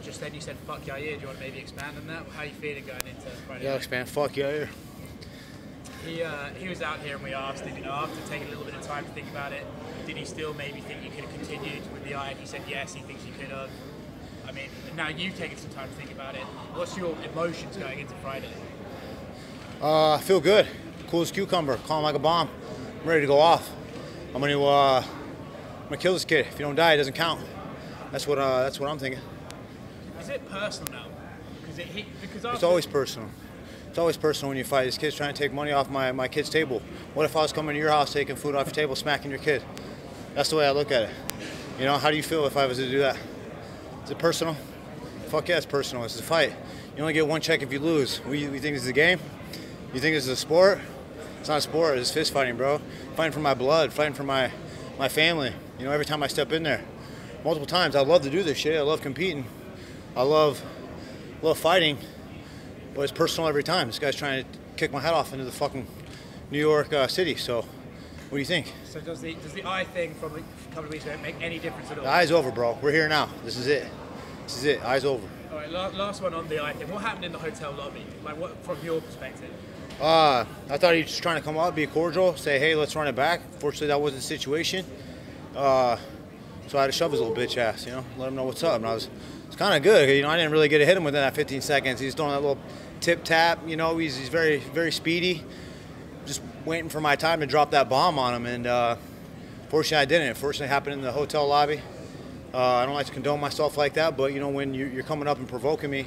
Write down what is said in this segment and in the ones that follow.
just then you said fuck Yair. Do you want to maybe expand on that? How are you feeling going into Friday? Yeah, expand. Fuck Yair. He was out here and we asked him, you know, after taking a little bit of time to think about it, did he still maybe think you could have continued with the eye? And he said yes, he thinks you could have. I mean, now you've taken some time to think about it. What's your emotions going into Friday? I feel good. Cool as cucumber. Calm like a bomb. I'm ready to go off. I'm gonna kill this kid. If he don't die, it doesn't count. That's what I'm thinking. Is it personal now? Because it's always personal. It's always personal when you fight. This kid's trying to take money off my kid's table. What if I was coming to your house, taking food off your table, smacking your kid? That's the way I look at it. You know, how do you feel if I was to do that? Is it personal? Fuck yeah, it's personal. It's a fight. You only get one check if you lose. You think this is a game? You think this is a sport? It's not a sport. It's fist fighting, bro. Fighting for my blood, fighting for my family. You know, every time I step in there, multiple times. I love to do this shit. I love competing. I love fighting. But it's personal every time. This guy's trying to kick my head off into the fucking New York City. So, what do you think? So does the eye thing from a couple of weeks ago make any difference at all? The eye's over, bro. We're here now. This is it. This is it. Eye's over. All right, last one on the eye thing. What happened in the hotel lobby? Like, what from your perspective? I thought he was just trying to come up, be cordial, say, hey, let's run it back. Fortunately, that wasn't the situation. So I had to shove his little bitch ass, you know, let him know what's up. And it's kind of good. You know, I didn't really get to hit him within that 15 seconds. He's throwing that little tip tap. You know, he's very, very speedy. Just waiting for my time to drop that bomb on him. And fortunately, I didn't. Fortunately, it happened in the hotel lobby. I don't like to condone myself like that, but, you know, when you're coming up and provoking me,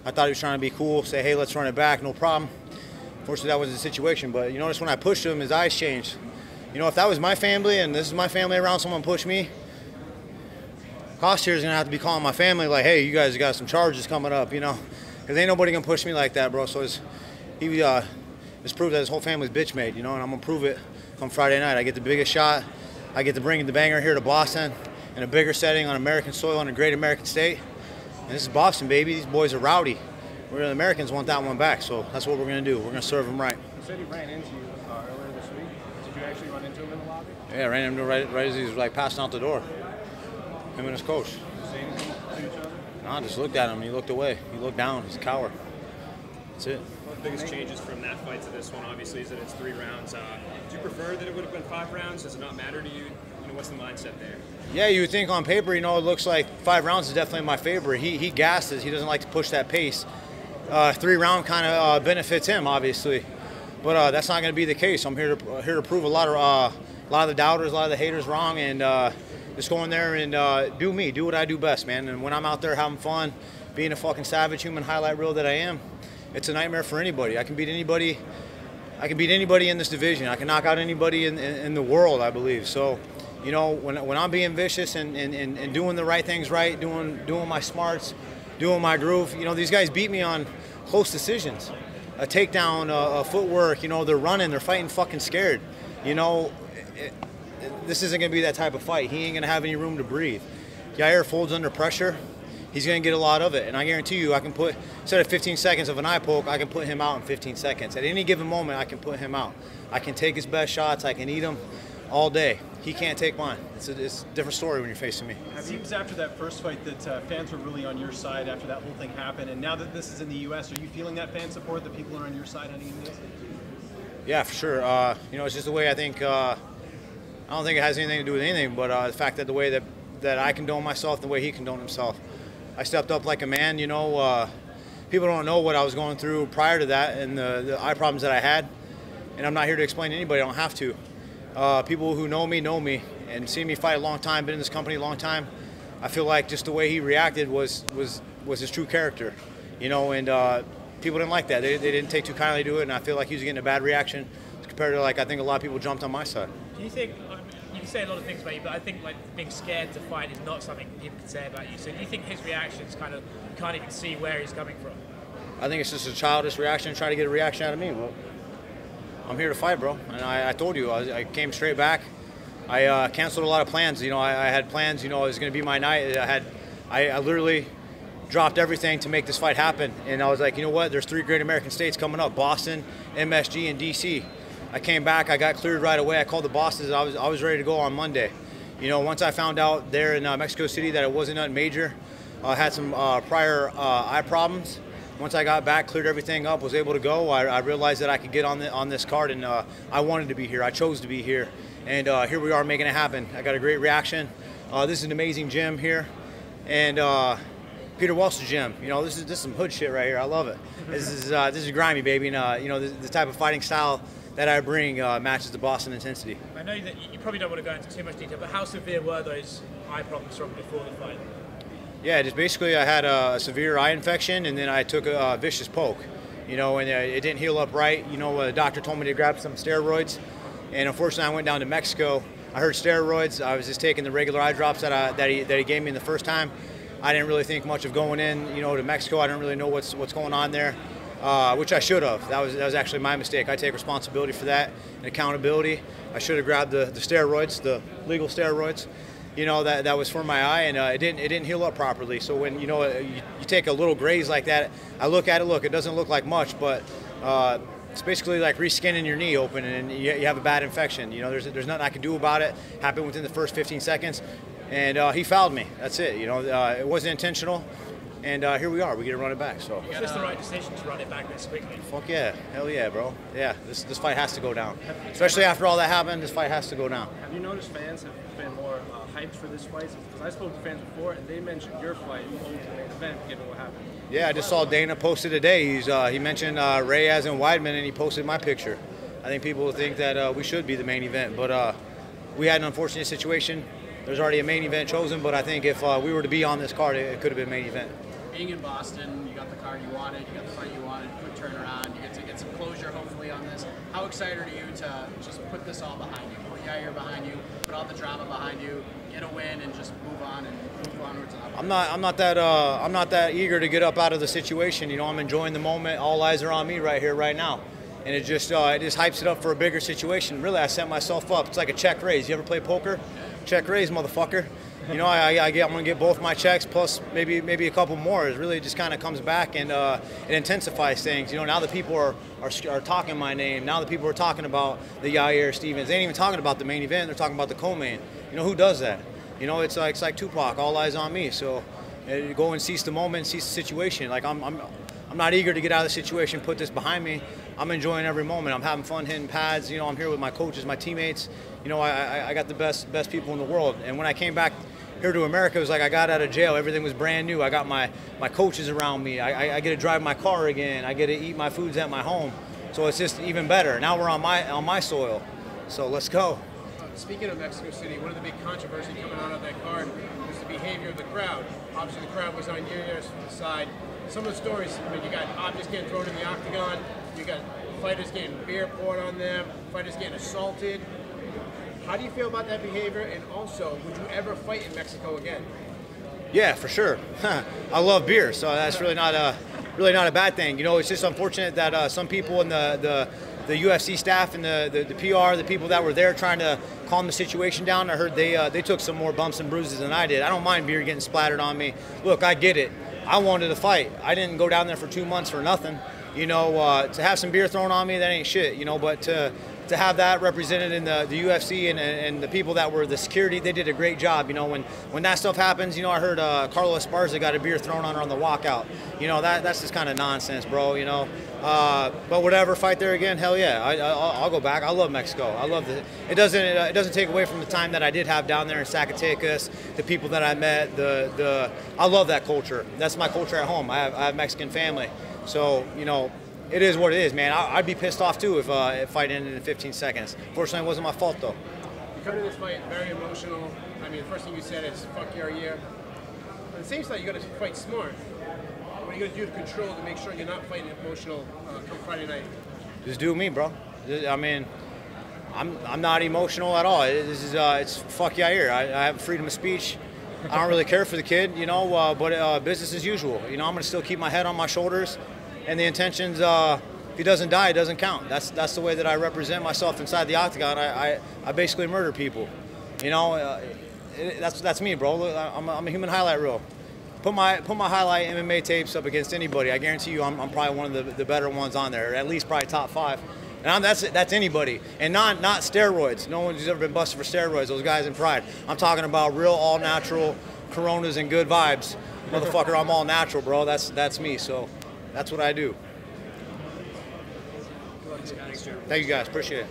I thought he was trying to be cool, say, hey, let's run it back, no problem. Fortunately, that was the situation. But you notice when I pushed him, his eyes changed. You know, if that was my family and this is my family around, someone pushed me, Cost here is going to have to be calling my family like, hey, you guys got some charges coming up, you know. Because ain't nobody going to push me like that, bro. So it's proved that his whole family's bitch made, you know, and I'm going to prove it come Friday night. I get the biggest shot. I get to bring the banger here to Boston in a bigger setting on American soil in a great American state. And this is Boston, baby. These boys are rowdy. We're the Americans want that one back, so that's what we're going to do. We're going to serve them right. You said he ran into you earlier this week. Did you actually run into him in the lobby? Yeah, I ran into him right as he was like passing out the door. Him and his coach. Did you say anything to each other? No, I just looked at him. He looked away. He looked down. He's a coward. That's it. One of the biggest changes from that fight to this one, obviously, is that it's 3 rounds. Do you prefer that it would have been 5 rounds? Does it not matter to you? You know, what's the mindset there? Yeah, you would think on paper, you know, it looks like 5 rounds is definitely in my favor. He gasses. He doesn't like to push that pace. 3-round kind of benefits him, obviously, but that's not going to be the case. I'm here to prove a lot of the doubters, a lot of the haters wrong, and just go in there and do what I do best, man. And when I'm out there having fun, being a fucking savage human highlight reel that I am, it's a nightmare for anybody. I can beat anybody. I can beat anybody in this division. I can knock out anybody in the world, I believe. So, you know, when I'm being vicious and doing the right things right, doing my smarts, doing my groove, you know, these guys beat me on close decisions. A takedown, a footwork, you know, they're running, they're fighting fucking scared. You know, this isn't going to be that type of fight. He ain't going to have any room to breathe. Yair folds under pressure. He's going to get a lot of it. And I guarantee you, I can put, instead of 15 seconds of an eye poke, I can put him out in 15 seconds. At any given moment, I can put him out. I can take his best shots. I can eat him all day. He can't take mine. It's a different story when you're facing me. It seems after that first fight that fans were really on your side after that whole thing happened. And now that this is in the U.S., are you feeling that fan support, that people are on your side heading into this? Yeah, for sure. You know, it's just the way I think. I don't think it has anything to do with anything, but the fact that the way that I condone myself, the way he condoned himself. I stepped up like a man, you know. People don't know what I was going through prior to that and the eye problems that I had. And I'm not here to explain to anybody. I don't have to. People who know me and seen me fight a long time, been in this company a long time. I feel like just the way he reacted was his true character, you know, and people didn't like that. They didn't take too kindly to it, and I feel like he was getting a bad reaction compared to, like, I think a lot of people jumped on my side. Do you think, you can say a lot of things about you, but I think like being scared to fight is not something people can say about you. So do you think his reactions kind of, you can't even see where he's coming from? I think it's just a childish reaction, try to get a reaction out of me. Well, I'm here to fight, bro. And I told you, I came straight back. I canceled a lot of plans. You know, I had plans, you know, it was going to be my night. I literally dropped everything to make this fight happen. And I was like, you know what, there's 3 great American states coming up, Boston, MSG, and DC. I came back, I got cleared right away. I called the bosses, I was ready to go on Monday. You know, once I found out there in Mexico City that it wasn't nothing major, Had some prior eye problems. Once I got back, cleared everything up, was able to go, I realized that I could get on this card, and I wanted to be here. I chose to be here, and here we are making it happen. I got a great reaction. This is an amazing gym here, and Peter Welch's gym. You know, this is some hood shit right here. I love it. This is grimy, baby, and you know, the type of fighting style that I bring matches the Boston intensity. I know that you probably don't want to go into too much detail, but how severe were those eye problems from before the fight? Yeah, just basically I had a severe eye infection, and then I took a vicious poke, you know, and it didn't heal up right. You know, the doctor told me to grab some steroids, and unfortunately I went down to Mexico. I heard steroids. I was just taking the regular eye drops that he gave me the first time. I didn't really think much of going in, you know, to Mexico. I didn't really know what's going on there, which I should have. That was actually my mistake. I take responsibility for that and accountability. I should have grabbed the steroids, the legal steroids. You know, that was for my eye, and it didn't heal up properly. So when, you know, you take a little graze like that, I look at it, it doesn't look like much, but it's basically like reskinning your knee open, and you have a bad infection. You know, there's nothing I can do about it. Happened within the first 15 seconds, and he fouled me. That's it. You know, it wasn't intentional, and here we are. We get to run it back. So was this the right decision to run it back this quickly? Fuck yeah, hell yeah, bro. Yeah, this fight has to go down. Especially after all that happened, this fight has to go down. Have you noticed fans have been more hyped for this fight? Because I spoke to fans before, and they mentioned your fight over the main event, given what happened. Yeah, I just saw Dana posted today. He mentioned Reyes and Weidman, and he posted my picture. I think people think that we should be the main event, but we had an unfortunate situation. There's already a main event chosen, but I think if we were to be on this card, it could have been main event. Being in Boston, you got the card you wanted, you got the fight you wanted, quick turnaround, you get to get some closure hopefully on this. How excited are you to just put this all behind you, put Yair behind you, put all the drama behind you, get a win, and just move on and move onwards and upwards? I'm not that eager to get up out of the situation. You know, I'm enjoying the moment. All eyes are on me right here, right now, and it just hypes it up for a bigger situation. Really, I set myself up. It's like a check raise. You ever play poker? Check raise, motherfucker. You know, I'm gonna get both my checks plus maybe a couple more. It really just kind of comes back, and it intensifies things. You know, now the people are talking my name. Now the people are talking about the Yair Stevens. They ain't even talking about the main event. They're talking about the co-main. You know, who does that? You know, it's like Tupac. All eyes on me. So go and seize the moment, seize the situation. Like I'm not eager to get out of the situation, put this behind me. I'm enjoying every moment. I'm having fun hitting pads. You know, I'm here with my coaches, my teammates. You know, I got the best people in the world. And when I came back here to America, it was like I got out of jail. Everything was brand new. I got my coaches around me. I get to drive my car again. I get to eat my foods at my home. So it's just even better. Now we're on my soil. So let's go. Speaking of Mexico City, one of the big controversies coming out of that card was the behavior of the crowd. Obviously, the crowd was on your side. Some of the stories, I mean, you got objects getting thrown in the octagon, you got fighters getting beer poured on them, fighters getting assaulted. How do you feel about that behavior? And also, would you ever fight in Mexico again? Yeah, for sure. I love beer, so that's really not a bad thing. You know, it's just unfortunate that some people in the UFC staff and the PR, the people that were there trying to calm the situation down, I heard they took some more bumps and bruises than I did. I don't mind beer getting splattered on me. Look, I get it. I wanted to fight. I didn't go down there for 2 months for nothing. You know, to have some beer thrown on me, that ain't shit. You know, but to have that represented in the UFC and the people that were the security, they did a great job. You know, when that stuff happens, you know, I heard Carlos Esparza got a beer thrown on her on the walkout. You know, that's just kind of nonsense, bro. You know, but whatever, fight there again, hell yeah, I'll go back. I love Mexico. I love it. It doesn't take away from the time that I did have down there in Zacatecas, the people that I met. I love that culture. That's my culture at home. I have Mexican family, so you know. It is what it is, man. I'd be pissed off too if fight ended in 15 seconds. Fortunately, it wasn't my fault though. You come to this fight very emotional. I mean, the first thing you said is "fuck Yair." But at the same time, you got to fight smart. What are you going to do to control to make sure you're not fighting emotional come Friday night? Just do me, bro. I mean, I'm not emotional at all. It's fuck Yair. I have freedom of speech. I don't really care for the kid, you know. But business as usual. You know, I'm going to still keep my head on my shoulders. And the intentions, if he doesn't die, it doesn't count. That's the way that I represent myself inside the octagon. I basically murder people. You know, that's me, bro. I'm a human highlight reel. Put my highlight MMA tapes up against anybody. I guarantee you, I'm probably one of the better ones on there, or at least probably top 5. And that's anybody, and not steroids. No one's ever been busted for steroids. Those guys in Pride. I'm talking about real, all natural Coronas and good vibes. Motherfucker, I'm all natural, bro. That's me. So that's what I do. Thank you guys. Appreciate it.